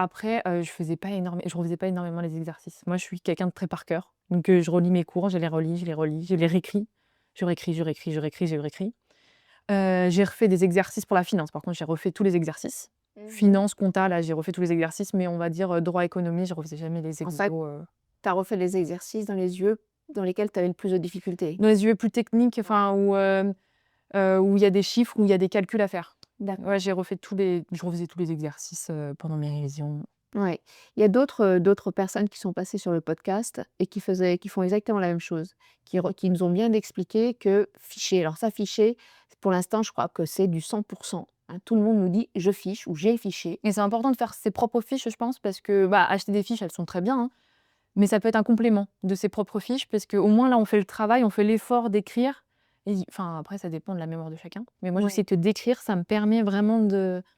Après, je refaisais pas énormément les exercices. Moi, je suis quelqu'un de très par cœur, donc je relis mes cours, je les relis, je les relis, je les réécris. Je réécris, je réécris, je réécris, je réécris. J'ai refait des exercices pour la finance. Par contre, j'ai refait tous les exercices. Mmh. Finance, compta, là, j'ai refait tous les exercices, mais on va dire, droit, économie, je refaisais jamais les En exos, fait, tu as refait les exercices dans les yeux dans lesquels tu avais le plus de difficultés? dans les UE plus techniques, Ouais. enfin où il y a des chiffres, où il y a des calculs à faire. Ouais, D'accord. je refaisais tous les exercices, pendant mes révisions. Ouais. Il y a d'autres personnes qui sont passées sur le podcast et qui font exactement la même chose, qui nous ont bien expliqué que ficher alors ça ficher, pour l'instant, je crois que c'est du 100 hein. Tout le monde nous dit: «Je fiche» ou «J'ai fiché». Et c'est important de faire ses propres fiches, je pense, parce que, bah, acheter des fiches, elles sont très bien, hein, mais ça peut être un complément de ses propres fiches parce qu'au moins là, on fait le travail, on fait l'effort d'écrire et enfin, après ça dépend de la mémoire de chacun, mais moi je sais Ouais. que d'écrire, ça me permet vraiment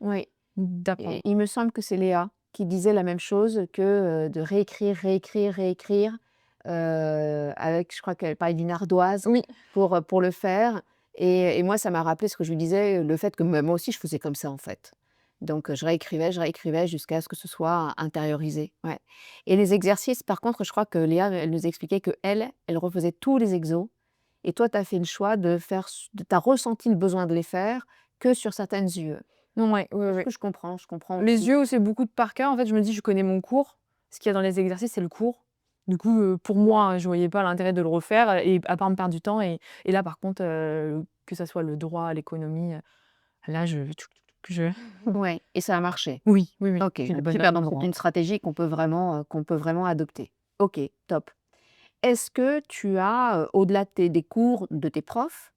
Oui. Et d'apprendre. il me semble que c'est Léa qui disait la même chose que, de réécrire, réécrire, réécrire, avec je crois qu'elle parlait d'une ardoise Oui, pour le faire et moi ça m'a rappelé ce que je lui disais, le fait que moi aussi je faisais comme ça en fait. Donc je réécrivais jusqu'à ce que ce soit intériorisé, ouais et les exercices par contre, je crois que Léa, elle nous expliquait qu'elle refaisait tous les exos et toi tu as fait le choix de faire tu as ressenti le besoin de les faire que sur certaines UE. non, ouais, ouais, Ce ouais. que je comprends Les aussi. yeux, c'est beaucoup de par cœur. En fait, je me dis: «Je connais mon cours». Ce qu'il y a dans les exercices, c'est le cours. Du coup, pour moi, Ouais. hein, je voyais pas l'intérêt de le refaire et à part me perdre du temps et là, par contre, que ça soit le droit, l'économie, là, je Ouais et ça a marché? oui, oui, oui, OK, j'ai les bonnes notes super, en donc cours, c'est hein. une stratégie qu'on peut vraiment adopter. OK, top. Est-ce que tu as, au-delà de tes des cours de tes profs,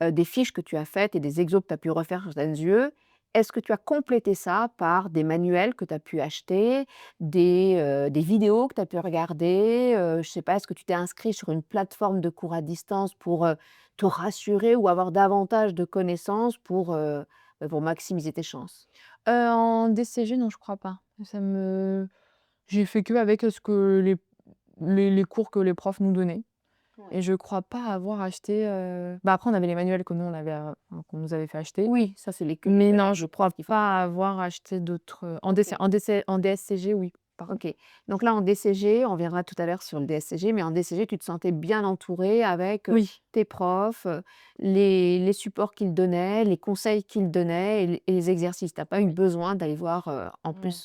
des fiches que tu as faites et des exos que tu as pu refaire sur certaines UE, est-ce que tu as complété ça par des manuels que tu as pu acheter, des vidéos que tu as pu regarder, je sais pas, est-ce que tu t'es inscrit sur une plateforme de cours à distance pour, te rassurer ou avoir davantage de connaissances pour maximiser tes chances? En DCG, non, je crois pas. J'ai fait qu'avec, ce que les cours que les profs nous donnaient et Ouais. je crois pas avoir acheté, bah, après on avait les manuels que nous on avait, qu'on nous avait fait acheter, Oui, ça c'est les mais manuels non, je d'entreprise crois qu'il faut pas faire. avoir acheté d'autres, OK, en DSCG, oui, par contre. OK. Donc là, en DCG, on reviendra tout à l'heure sur le DSCG, mais en DCG, tu te sentais bien entourée avec, Oui. tes profs, les supports qu'ils donnaient, les conseils qu'ils donnaient et les exercices. Tu as pas eu Oui. besoin d'aller voir, en Non. plus?